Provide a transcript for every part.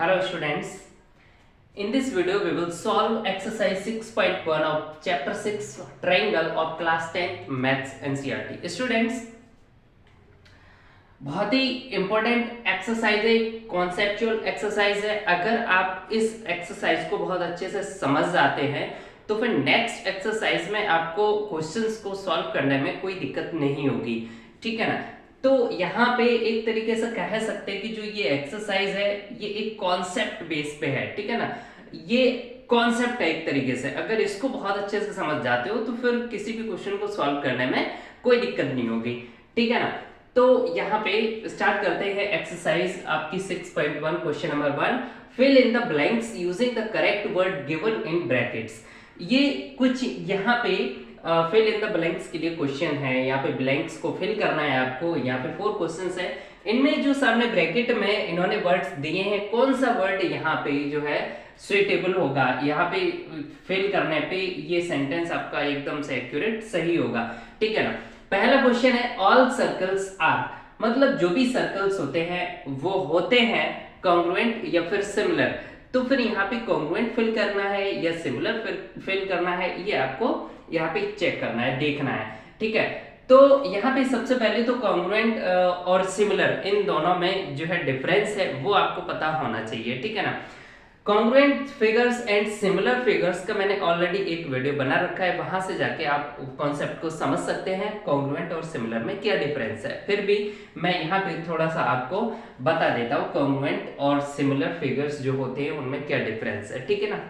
Hello students, in this video we will solve exercise 6.1 of chapter 6 triangle of class 10 maths NCERT. Students, बहुत ही important exercise है, conceptual exercise है। अगर आप इस exercise को बहुत अच्छे से समझ जाते हैं तो फिर नेक्स्ट एक्सरसाइज में आपको क्वेश्चंस को सॉल्व करने में कोई दिक्कत नहीं होगी, ठीक है ना। तो यहाँ पे एक तरीके से कह सकते हैं कि जो ये एक्सरसाइज है ये एक कॉन्सेप्ट बेस पे है, ठीक है ना। ये कॉन्सेप्ट है एक तरीके से, अगर इसको बहुत अच्छे से समझ जाते हो तो फिर किसी भी क्वेश्चन को सॉल्व करने में कोई दिक्कत नहीं होगी, ठीक है ना। तो यहाँ पे स्टार्ट करते हैं एक्सरसाइज आपकी 6.1 question number 1, fill in the blanks using the correct word given in brackets. ये कुछ यहाँ पे फिल इन द ब्लैंक्स के लिए क्वेश्चन है, यहाँ पे ब्लैंक्स को फिल करना है आपको। यहाँ पे 4 क्वेश्चंस है, इनमें जो सामने ब्रैकेट में इन्होंने वर्ड्स दिए हैं, कौन सा वर्ड यहाँ पे जो है सुइटेबल होगा, यहाँ पे फिल करने पे ये सेंटेंस आपका एकदम से एक्यूरेट सही होगा, ठीक है ना। पहला क्वेश्चन है ऑल सर्कल्स आर, मतलब जो भी सर्कल्स होते हैं वो होते हैं कॉन्ग्रुएंट या फिर सिमिलर। तो फिर यहाँ पे कॉन्ग्रुएंट फिल करना है या सिमिलर फिल करना है, ये आपको यहाँ पे चेक करना है, देखना है, ठीक है। तो यहाँ पे सबसे पहले तो कॉन्ग्रुएंट और सिमिलर इन दोनों में जो है डिफरेंस है वो आपको पता होना चाहिए, ठीक है ना। Congruent figures and similar figures का मैंने ऑलरेडी एक वीडियो बना रखा है, वहां से जाके आप कॉन्सेप्ट को समझ सकते हैं कॉन्ग्रुएंट और सिमिलर में क्या डिफरेंस है। फिर भी मैं यहाँ पे थोड़ा सा आपको बता देता हूँ कॉन्ग्रुएंट और सिमिलर फिगर्स जो होते हैं उनमें क्या डिफरेंस है, ठीक है ना।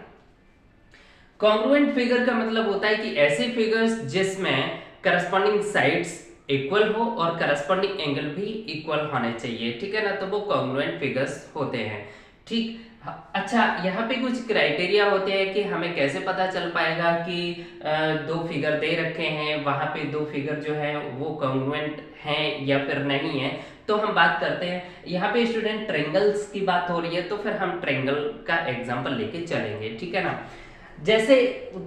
कॉन्ग्रुएंट फिगर का मतलब होता है कि ऐसे फिगर्स जिसमें करस्पॉन्डिंग साइड्स इक्वल हो और करस्पॉन्डिंग एंगल भी इक्वल होने चाहिए, ठीक है ना, तो वो कॉन्ग्रुएंट फिगर्स होते हैं, ठीक। अच्छा, यहाँ पे कुछ क्राइटेरिया होते हैं कि हमें कैसे पता चल पाएगा कि दो फिगर दे रखे हैं, वहां पे दो फिगर जो है वो कॉन्ग्रुएंट हैं या फिर नहीं है। तो हम बात करते हैं, यहाँ पे स्टूडेंट ट्रायंगल्स की बात हो रही है तो फिर हम ट्रायंगल का एग्जांपल लेके चलेंगे, ठीक है ना। जैसे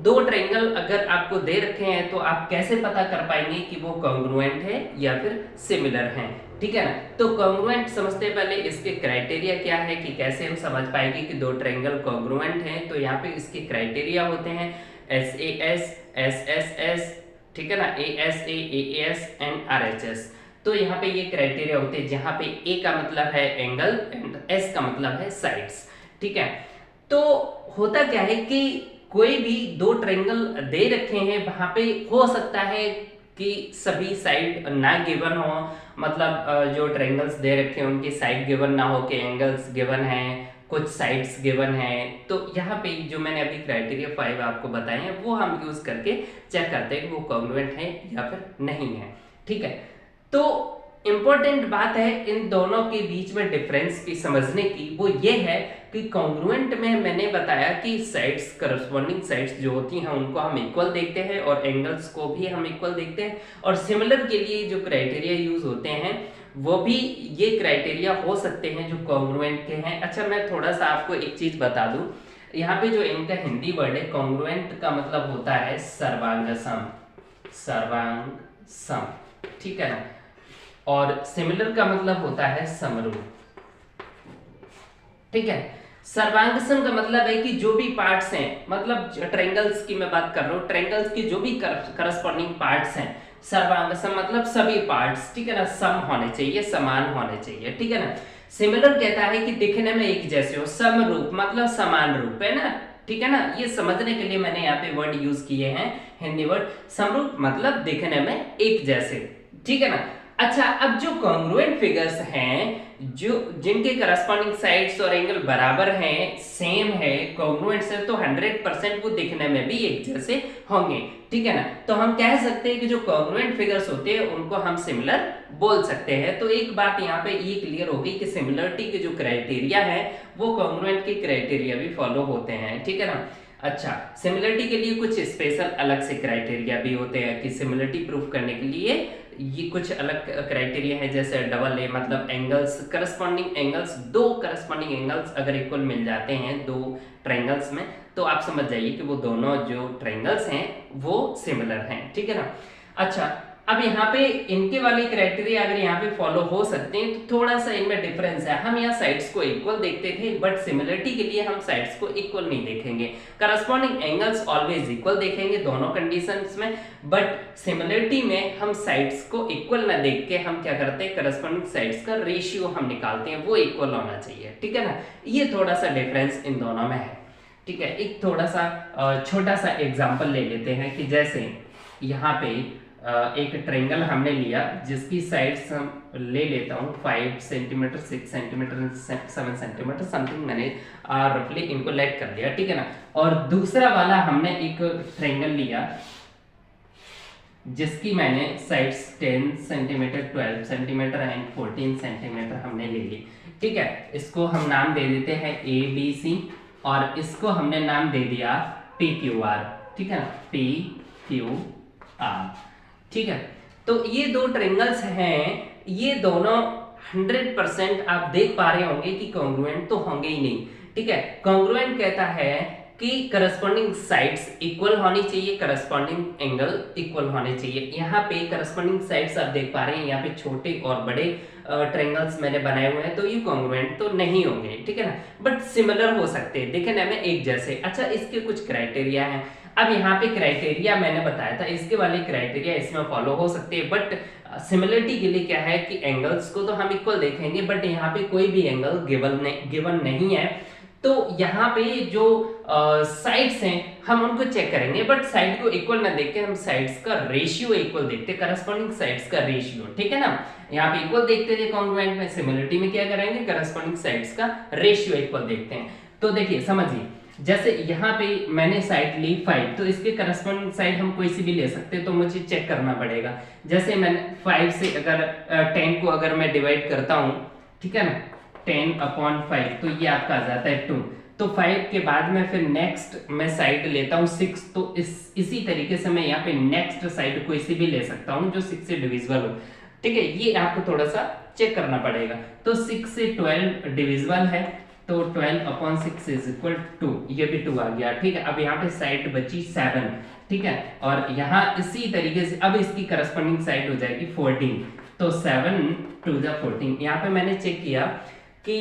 दो ट्रायंगल अगर आपको दे रखे हैं तो आप कैसे पता कर पाएंगे कि वो कॉन्ग्रुएंट है या फिर सिमिलर हैं, ठीक है ना। तो कॉन्ग्रुएंट समझते पहले इसके क्राइटेरिया क्या है कि कैसे हम समझ पाएंगे कि दो ट्रायंगल कॉन्ग्रुएंट हैं। तो यहाँ पे इसके क्राइटेरिया होते हैं SAS, SSS, ठीक है ना, ASA, AAS एंड RHS। तो यहाँ पे ये क्राइटेरिया होते हैं जहाँ पे A का मतलब है एंगल एंड S का मतलब है साइड्स, ठीक है। तो होता क्या है कि कोई भी दो ट्रायंगल दे रखे हैं, वहां पे हो सकता है कि सभी साइड ना गिवन हो, मतलब जो ट्रायंगल्स दे रखे हैं उनकी साइड गिवन ना हो, कि एंगल्स गिवन हैं, कुछ साइड्स गिवन हैं। तो यहाँ पे जो मैंने अभी क्राइटेरिया 5 आपको बताए हैं वो हम यूज करके चेक करते हैं कि वो कॉन्ग्रुएंट है या फिर नहीं है, ठीक है। तो इंपॉर्टेंट बात है इन दोनों के बीच में डिफरेंस की समझने की, वो ये है कि कॉन्ग्रुएंट में मैंने बताया कि साइड्स, करस्पॉन्डिंग साइड्स जो होती हैं उनको हम इक्वल देखते हैं और एंगल्स को भी हम इक्वल देखते हैं। और सिमिलर के लिए जो क्राइटेरिया यूज होते हैं वो भी ये क्राइटेरिया हो सकते हैं जो कॉन्ग्रुएंट के हैं। अच्छा, मैं थोड़ा सा आपको एक चीज बता दूं, यहाँ पे जो इनका हिंदी वर्ड है कॉन्ग्रुएंट का मतलब होता है सर्वांगसम, सर्वांगसम, ठीक है ना। और सिमिलर का मतलब होता है समरूप, ठीक है। सर्वांगसम का मतलब है कि जो भी पार्ट्स हैं, मतलब ट्रायंगल्स की मैं बात कर रहा हूँ, ट्रायंगल्स के जो भी करस्पॉन्डिंग पार्ट्स हैं, सर्वांगसम मतलब सभी पार्ट्स, ठीक है ना, सम होने चाहिए, समान होने चाहिए, ठीक है ना। सिमिलर कहता है कि दिखने में एक जैसे हो, समरूप मतलब समान रूप, है ना, ठीक है ना। ये समझने के लिए मैंने यहाँ पे वर्ड यूज किए हैं, हिंदी वर्ड। समरूप मतलब दिखने में एक जैसे, ठीक है ना। अच्छा, अब जो कॉन्ग्रुएंट फिगर्स हैं, जो जिनके करस्पॉन्डिंग साइड्स और एंगल बराबर हैं, सेम है, कॉन्ग्रुएंट है, तो 100% वो दिखने में भी एक जैसे होंगे, ठीक है ना। तो हम कह सकते हैं कि जो कॉन्ग्रुएंट फिगर्स होते हैं उनको हम सिमिलर बोल सकते हैं। तो एक बात यहाँ पे ये क्लियर होगी कि सिमिलरिटी के जो क्राइटेरिया है वो कॉन्ग्रुएंट के क्राइटेरिया भी फॉलो होते हैं, ठीक है ना। अच्छा, सिमिलरिटी के लिए कुछ स्पेशल अलग से क्राइटेरिया भी होते हैं कि सिमिलरिटी प्रूफ करने के लिए ये कुछ अलग क्राइटेरिया है, जैसे डबल ए मतलब एंगल्स, करस्पॉन्डिंग एंगल्स, दो करस्पॉन्डिंग एंगल्स अगर इक्वल मिल जाते हैं दो ट्रायंगल्स में तो आप समझ जाइए कि वो दोनों जो ट्रायंगल्स हैं वो सिमिलर हैं, ठीक है ना। अच्छा, अब यहाँ पे इनके वाले क्राइटेरिया अगर यहाँ पे फॉलो हो सकते हैं तो थोड़ा सा इनमें डिफरेंस है। हम यहाँ साइड्स को इक्वल देखते थे, बट सिमिलरिटी के लिए हम साइड्स को इक्वल नहीं देखेंगे। करस्पॉन्डिंग एंगल्स ऑलवेज इक्वल देखेंगे दोनों कंडीशंस में, बट सिमिलरिटी में हम साइड्स को इक्वल ना देख के हम क्या करते हैं, करस्पॉन्डिंग साइड्स का रेशियो हम निकालते हैं, वो इक्वल होना चाहिए। ठीक है ना, ये थोड़ा सा डिफरेंस इन दोनों में है। ठीक है, एक थोड़ा सा छोटा सा एग्जाम्पल ले लेते हैं कि जैसे यहाँ पे एक ट्रायंगल हमने लिया जिसकी साइड्स हम ले लेता हूँ 5 सेंटीमीटर, 6 सेंटीमीटर, 7 सेंटीमीटर समथिंग, मैंने रफली इनको लेट कर लिया। ठीक है ना, और दूसरा वाला हमने एक ट्रायंगल लिया जिसकी मैंने sides 10 centimetre, 12 centimetre and 14 centimetre हमने ले ली। ठीक है, इसको हम नाम दे देते हैं ABC और इसको हमने नाम दे दिया PQR। ठीक है ना, PQR। ठीक है, तो ये दो ट्रायंगल्स हैं, ये दोनों 100% आप देख पा रहे होंगे कि कॉन्ग्रुएंट तो होंगे ही नहीं। ठीक है, कॉन्ग्रुएंट कहता है कि करस्पॉन्डिंग साइड्स इक्वल होनी चाहिए, करस्पॉन्डिंग एंगल इक्वल होने चाहिए। यहाँ पे करस्पॉन्डिंग साइड्स आप देख पा रहे हैं, यहाँ पे छोटे और बड़े ट्रायंगल्स मैंने बनाए हुए हैं, तो ये कॉन्ग्रुएंट तो नहीं होंगे। ठीक है ना, बट सिमिलर हो सकते हैं, दिखने में एक जैसे। अच्छा, इसके कुछ क्राइटेरिया हैं। अब यहाँ पे क्राइटेरिया मैंने बताया था, इसके वाले क्राइटेरिया इसमें फॉलो हो सकते हैं, बट सिमिलरिटी के लिए क्या है कि एंगल्स को तो हम इक्वल देखेंगे, बट यहाँ पे कोई भी एंगल गिवन नहीं है। तो यहाँ पे जो साइड्स हैं हम उनको चेक करेंगे, बट साइड को इक्वल ना देख के हम साइड्स का रेशियो इक्वल देखते हैं, करस्पॉन्डिंग साइड्स का रेशियो। ठीक है ना, यहाँ पे इक्वल देखते थे कॉन्ग्रुएंट में, सिमिलरिटी में क्या करेंगे, करस्पॉन्डिंग साइड्स का रेशियो इक्वल देखते हैं। तो देखिए समझिए, जैसे यहाँ पे मैंने साइड ली 5, तो इसके करस्पॉन्डिंग साइड हम कोई सी भी ले सकते हैं, तो मुझे चेक करना पड़ेगा। जैसे मैंने 5 से अगर 10 को अगर मैं डिवाइड करता हूँ, ठीक है ना, 10/5, तो ये आपका आ जाता है 2। तो 5 के बाद में फिर नेक्स्ट मैं साइड लेता हूँ 6, तो इसी तरीके से मैं यहाँ पे नेक्स्ट साइड कोई सी भी ले सकता हूँ जो 6 से डिविजिबल हो। ठीक है, ये आपको थोड़ा सा चेक करना पड़ेगा। तो 6 से 12 डिविजिबल है, तो 12/6 इज इक्वल 2, ये भी 2 आ गया। ठीक है, अब यहाँ पे साइड बची 7। ठीक है, और यहाँ इसी तरीके से अब इसकी करस्पॉन्डिंग साइड हो जाएगी 14, तो 7 2 जा 14। यहाँ पे मैंने चेक किया कि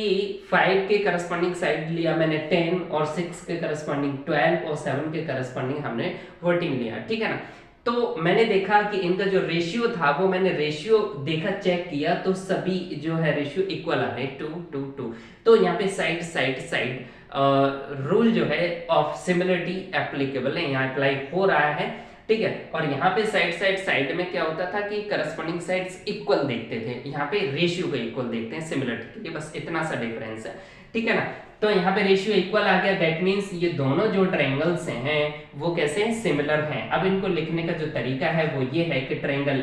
5 के करस्पॉन्डिंग साइड लिया मैंने 10, और 6 के करस्पॉन्डिंग 12, और 7 के करस्पॉन्डिंग हमने 14 लिया। ठीक है ना, तो मैंने देखा कि इनका जो रेशियो था वो मैंने रेशियो देखा, चेक किया, तो सभी जो है रेशियो इक्वल आ रहे हैं, 2:2। तो यहाँ पे साइड साइड साइड रूल जो है ऑफ सिमिलरिटी एप्लीकेबल है, यहाँ अप्लाई हो रहा है। ठीक है, और यहाँ पे साइड साइड साइड में क्या होता था कि करस्पॉन्डिंग साइड्स इक्वल देखते थे, यहाँ पे रेशियो को इक्वल देखते हैं सिमिलरिटी के लिए, बस इतना सा डिफरेंस है। ठीक है ना, तो यहाँ पे रेशियो इक्वल आ गया, दैट मींस ये दोनों जो ट्रायंगल्स हैं वो कैसे हैं, सिमिलर हैं। अब इनको लिखने का जो तरीका है वो ये है कि triangle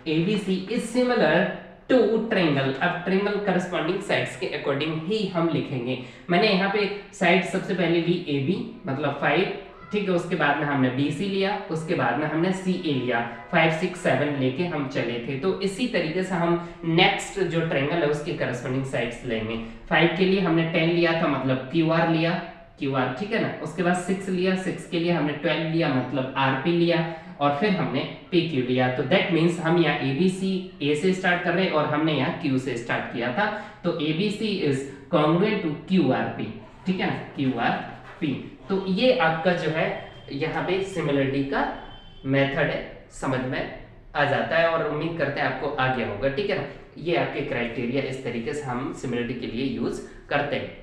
ABC is similar to triangle. अब ट्रायंगल करस्पॉन्डिंग साइड्स के अकॉर्डिंग ही हम लिखेंगे। मैंने यहाँ पे साइड सबसे पहले ली AB मतलब 5, ठीक है, उसके बाद में हमने BC लिया, उसके बाद में हमने CA लिया, 5 6 7 लेके हम चले थे। तो इसी तरीके से हम नेक्स्ट जो ट्रायंगल है उसके करस्पॉन्डिंग साइड्स लेंगे। 5 के लिए हमने 10 लिया था मतलब QR लिया, ठीक है ना, उसके बाद 6 लिया, 6 के लिए हमने 12 लिया मतलब RP लिया, और फिर हमने PQ लिया। तो दैट मीन्स हम यहाँ ABC A से स्टार्ट कर रहे हैं और हमने यहाँ Q से स्टार्ट किया था, तो ABC is congruent to QRP। ठीक है ना, QRP। तो ये आपका जो है यहाँ पे सिमिलरिटी का मेथड है, समझ में आ जाता है, और उम्मीद करते हैं आपको आ गया होगा। ठीक है ना, ये आपके क्राइटेरिया इस तरीके से हम सिमिलरिटी के लिए यूज करते हैं।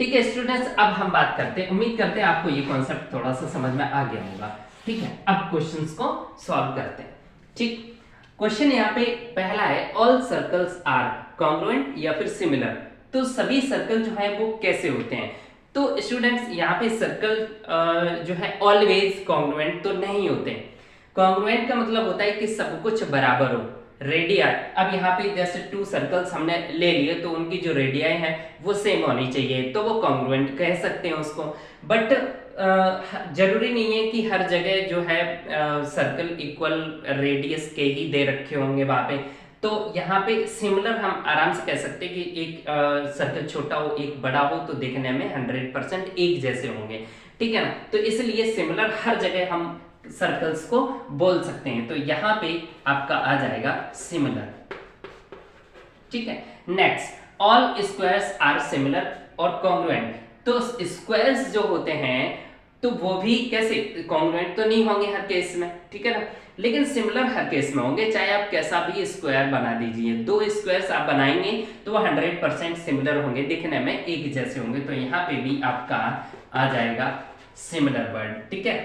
ठीक है स्टूडेंट्स, अब हम बात करते हैं, उम्मीद करते हैं आपको ये कॉन्सेप्ट थोड़ा सा समझ में आ गया होगा। ठीक है, अब क्वेश्चंस को सॉल्व करते हैं। ठीक, क्वेश्चन यहाँ पे पहला है, ऑल सर्कल्स आर कॉन्ग्रुएंट या फिर सिमिलर। तो सभी सर्कल जो है वो कैसे होते हैं। तो स्टूडेंट्स यहाँ पे सर्कल जो है ऑलवेज कॉन्ग्रुएंट तो नहीं होते। कॉन्ग्रुएंट का मतलब होता है कि सब कुछ बराबर हो, रेडियाई। अब यहाँ पे जैसे 2 सर्कल्स हमने ले लिए तो उनकी जो रेडियाई है वो सेम होनी चाहिए, तो वो कॉन्ग्रुएंट कह सकते हैं उसको। बट जरूरी नहीं है कि हर जगह जो है सर्कल इक्वल रेडियस के ही दे रखे होंगे वहां पे। तो यहाँ पे सिमिलर हम आराम से कह सकते हैं कि एक सर्कल छोटा हो एक बड़ा हो तो देखने में 100% एक जैसे होंगे। ठीक है ना, तो इसलिए सिमिलर हर जगह हम सर्कल्स को बोल सकते हैं। तो यहां पे आपका आ जाएगा सिमिलर, ठीक है। Next, all squares are similar और कॉन्ग्रुएंट। तो स्क्वायर्स जो होते हैं तो वो भी कैसे, कॉन्ग्रुएंट तो नहीं होंगे हर केस में, ठीक है ना, लेकिन सिमिलर हर केस में होंगे, चाहे आप कैसा भी स्क्वायर बना दीजिए। दो स्क्वायर्स आप बनाएंगे तो वो 100% सिमिलर होंगे, दिखने में एक जैसे होंगे। तो यहाँ पे भी आपका आ जाएगा सिमिलर वर्ड, ठीक है।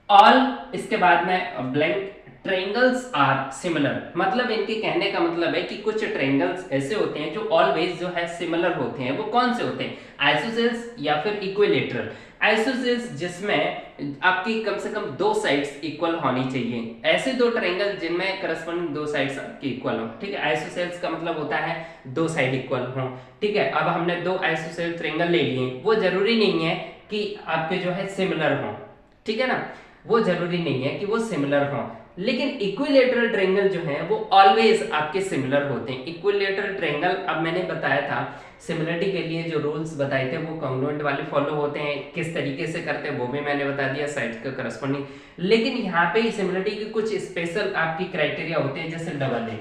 ऑल, इसके बाद में ब्लैंक, ट्रायंगल्स आर सिमिलर, मतलब इनके कहने का मतलब है कि कुछ ट्रायंगल्स ऐसे होते हैं जो ऑलवेज जो है सिमिलर होते हैं। वो कौन से होते हैं, आइसोसेल्स या फिर इक्विलेटरल। आइसोसेल्स जिसमें आपकी कम से कम दो साइड्स इक्वल होनी चाहिए, ऐसे दो ट्रायंगल जिनमें करस्पॉन्डिंग दो साइड्स आपकी इक्वल हो, ठीक है। आइसोसेल्स का मतलब होता है दो साइड इक्वल हो, ठीक है। अब हमने दो आइसोसेल ट्रायंगल ले लिए, वो जरूरी नहीं है कि आपके जो है सिमिलर हो, ठीक है ना, वो जरूरी नहीं है कि वो सिमिलर हो, लेकिन इक्विलेटरल ट्रायंगल जो है वो ऑलवेज आपके सिमिलर होते हैं। इक्विलेटरल ट्रायंगल, अब मैंने बताया था सिमिलरिटी के लिए जो रूल्स बताए थे वो कॉन्ग्रुएंट वाले फॉलो होते हैं, किस तरीके से करते हैं वो भी मैंने बता दिया, साइड्स का करस्पॉन्डिंग। लेकिन यहाँ पे सिमिलरिटी के कुछ स्पेशल आपकी क्राइटेरिया होते हैं, जैसे डबल ए,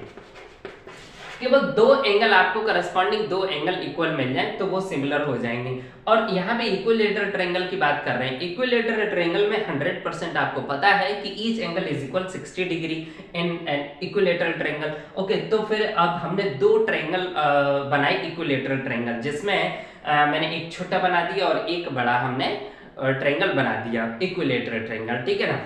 केवल दो एंगल आपको करस्पॉन्डिंग दो एंगल इक्वल मिल जाए तो वो सिमिलर हो जाएंगे। और यहाँ पे इक्विलेटरल ट्रायंगल की बात कर रहे हैं। इक्विलेटरल ट्रायंगल में 100% आपको पता है कि each angle is equal 60 degree in an equilateral triangle. Okay, तो फिर अब हमने दो ट्रायंगल बनाए इक्विलेटरल ट्रायंगल, जिसमें मैंने एक छोटा बना दिया और एक बड़ा हमने ट्रायंगल बना दिया, इक्विलेटरल ट्रायंगल, ठीक है ना।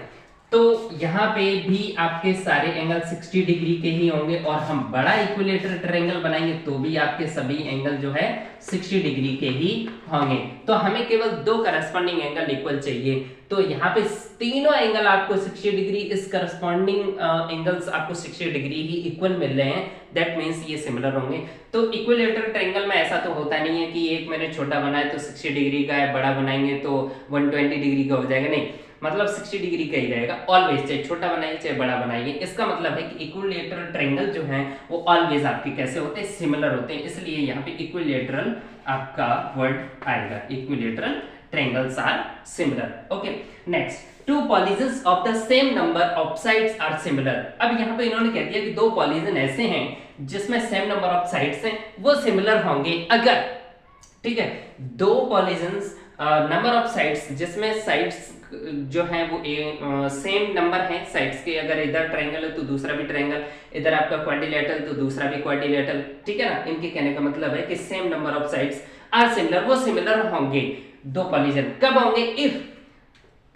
तो यहाँ पे भी आपके सारे एंगल 60 डिग्री के ही होंगे, और हम बड़ा इक्विलेटरल ट्रायंगल बनाएंगे तो भी आपके सभी एंगल जो है 60 डिग्री के ही होंगे। तो हमें केवल दो करस्पॉन्डिंग एंगल इक्वल चाहिए। तो यहाँ पे तीनों एंगल आपको 60 डिग्री, इस करस्पॉन्डिंग एंगल्स आपको 60 डिग्री ही इक्वल मिल रहे हैं, दैट मीन्स ये सिमिलर होंगे। तो इक्विलेटरल ट्रायंगल में ऐसा तो होता नहीं है कि एक मैंने छोटा बनाया तो 60 डिग्री का है, बड़ा बनाएंगे तो 120 डिग्री का हो जाएगा, नहीं, मतलब 60 डिग्री का ही रहेगा ऑलवेज, चाहे छोटा बनाइए चाहे बड़ा बनाइए। इसका मतलब है कि इक्विलेटरल ट्रायंगल जो है वो ऑलवेज आपके कैसे होते हैं, सिमिलर होते हैं, इसलिए यहाँ पे इक्विलेटरल आपका वर्ड आएगा, equilateral triangles are similar. Okay, next, two polygons of the same number of sides are similar. अब यहाँ पे इन्होंने कह दिया कि दो पॉलीजन ऐसे हैं जिसमें सेम नंबर ऑफ साइड्स हैं, वो सिमिलर होंगे अगर, ठीक है, दो पॉलीजन्स नंबर ऑफ साइड्स जिसमें साइड्स जो है वो सेम नंबर है साइड्स के, अगर इधर ट्रायंगल है तो दूसरा भी ट्रायंगल, इधर आपका क्वाड्रिलेटरल तो दूसरा भी क्वाड्रिलेटरल, ठीक है ना। इनके कहने का मतलब है कि same number of sides are similar, वो सिमिलर होंगे दो पॉलीजन। कब होंगे, इफ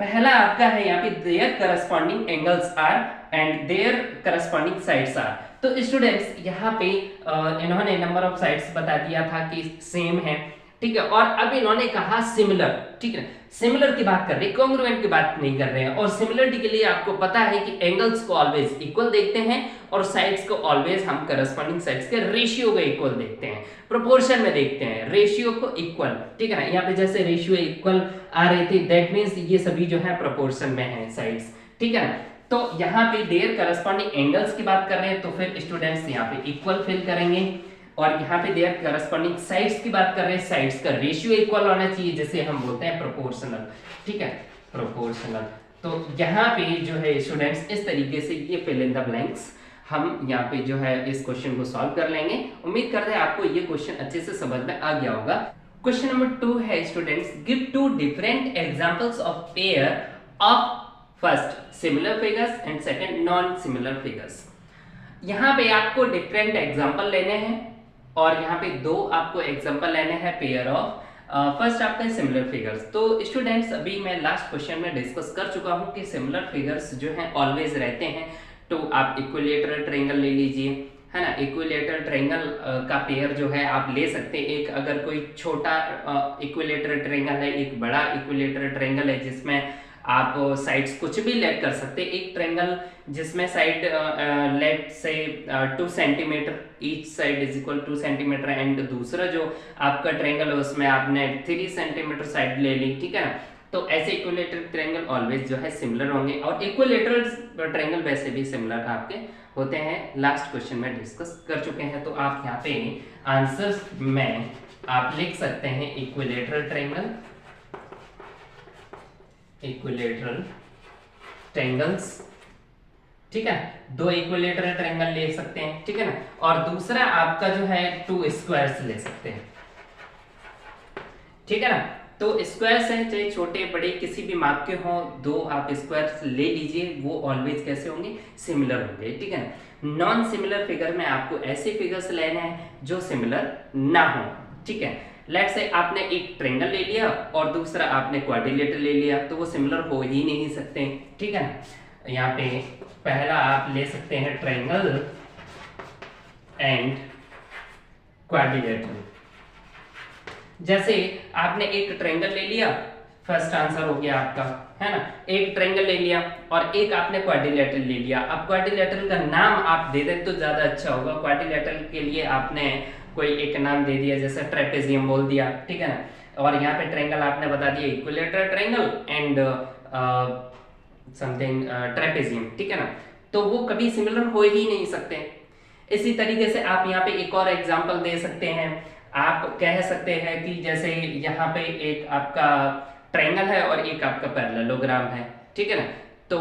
पहला आपका है यहाँ पे their corresponding angles are and their corresponding sides are. तो स्टूडेंट्स यहाँ पे इन्होंने नंबर ऑफ साइड्स बता दिया था कि सेम है, ठीक है, और अब इन्होंने कहा सिमिलर, ठीक है, सिमिलर की बात कर रहे हैं, कॉन्ग्रुएंट की बात नहीं कर रहे हैं। और सिमिलरिटी के लिए आपको पता है कि एंगल्स को ऑलवेज इक्वल देखते हैं और साइड्स को ऑलवेज हम करस्पॉन्डिंग साइड्स के रेशियो को इक्वल देखते हैं, प्रोपोर्शन में देखते हैं, रेशियो को इक्वल, ठीक है ना। यहाँ पे जैसे रेशियो इक्वल आ रहे थे, दैट मींस ये सभी जो है प्रोपोर्शन में है साइड्स, ठीक है ना। तो यहाँ पे देयर करस्पॉन्डिंग एंगल्स की बात कर रहे हैं, तो फिर स्टूडेंट्स यहाँ पे इक्वल फिल करेंगे। और यहाँ पे देयर करस्पॉन्डिंग साइड्स की बात कर रहे हैं, साइड्स का रेशियो इक्वल होना चाहिए, जैसे हम बोलते हैं प्रोपोर्शनल, ठीक है, प्रोपोर्शनल। तो यहाँ पे जो है स्टूडेंट्स इस तरीके से ये फिल इन द ब्लैंक्स हम यहाँ पे जो है इस क्वेश्चन को सॉल्व कर लेंगे। उम्मीद करते हैं आपको ये क्वेश्चन अच्छे से समझ में आ गया होगा। क्वेश्चन नंबर 2 है students, give two different examples of pair of first similar figures and second non similar figures. यहाँ पे आपको डिफरेंट एग्जांपल लेने हैं और यहाँ पे दो आपको एग्जांपल लेने हैं पेयर ऑफ फर्स्ट आपका सिमिलर फिगर्स। तो स्टूडेंट्स अभी मैं लास्ट क्वेश्चन में डिस्कस कर चुका हूँ कि सिमिलर फिगर्स जो हैं ऑलवेज रहते हैं। तो आप इक्विलेटरल ट्रायंगल ले लीजिए, है ना, इक्विलेटरल ट्रायंगल का पेयर जो है आप ले सकते हैं। एक अगर कोई छोटा इक्विलेटरल ट्रायंगल है, एक बड़ा इक्विलेटरल ट्रायंगल है जिसमें आप साइड्स कुछ भी लेट कर सकते हैं। एक ट्रायंगल जिसमें साइड लेट से 2 centimetre, each side is equal 2 centimetre, and दूसरा जो आपका ट्रायंगल है उसमें आपने 3 सेंटीमीटर साइड ले ली, ठीक है ना। तो ऐसे इक्विलेटरल ट्रायंगल ऑलवेज जो है सिमिलर होंगे और इक्विलेटरल ट्रायंगल वैसे भी सिमिलर आपके होते हैं। लास्ट क्वेश्चन में डिस्कस कर चुके हैं। तो आप यहाँ पे आंसर्स में आप लिख सकते हैं इक्विलेटरल ट्रायंगल, इक्विलेटरल ट्रायंगल्स, ठीक है, दो इक्विलेटरल ट्रायंगल ले सकते हैं, ठीक है ना। और दूसरा आपका जो है टू स्क्वायर्स ले सकते हैं, ठीक है ना। तो स्क्वायर्स हैं, चाहे छोटे बड़े किसी भी माप के हों, दो आप स्क्वायर्स ले लीजिए, वो ऑलवेज कैसे होंगे, सिमिलर होंगे, ठीक है ना। नॉन सिमिलर फिगर में आपको ऐसे फिगर्स लेने हैं जो सिमिलर ना हो, ठीक है। लेट्स से आपने एक ट्रायंगल ले लिया और दूसरा आपने क्वाड्रिलेटरल ले लिया, तो वो सिमिलर हो ही नहीं सकते, ठीक है ना। यहाँ पे पहला आप ले सकते हैं ट्रायंगल एंड क्वाड्रिलेटरल। जैसे आपने एक ट्रायंगल ले लिया, फर्स्ट आंसर हो गया आपका, है ना। एक ट्रायंगल ले लिया और एक आपने क्वाड्रिलेटरल ले लिया। अब क्वाड्रिलेटरल का नाम आप दे दें तो ज्यादा अच्छा होगा। क्वाड्रिलेटरल के लिए आपने कोई एक नाम दे दिया, जैसे ट्रेपेजियम बोल दिया, ठीक है ना। और यहाँ पे ट्रायंगल आपने बता दिया equilateral triangle and something trapezium, ठीक है ना। तो वो कभी सिमिलर हो ही नहीं सकते। इसी तरीके से आप यहाँ पे एक और एग्जांपल दे सकते हैं। आप कह सकते हैं कि जैसे यहाँ पे एक आपका ट्रायंगल है और एक आपका पैरेललोग्राम है, ठीक है ना। तो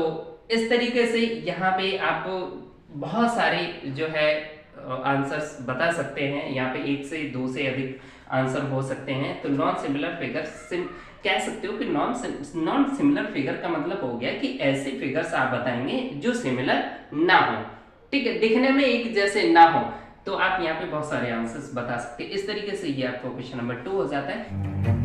इस तरीके से यहाँ पे आप बहुत सारे जो है आंसर्स बता सकते हैं। यहाँ पे एक से दो से अधिक आंसर हो सकते हैं। तो नॉन सिमिलर फिगर कह सकते हो कि नॉन सिमिलर फिगर का मतलब हो गया कि ऐसे फिगर्स आप बताएंगे जो सिमिलर ना हो, ठीक है, दिखने में एक जैसे ना हो। तो आप यहाँ पे बहुत सारे आंसर्स बता सकते हैं। इस तरीके से ये आपको क्वेश्चन नंबर 2 हो जाता है।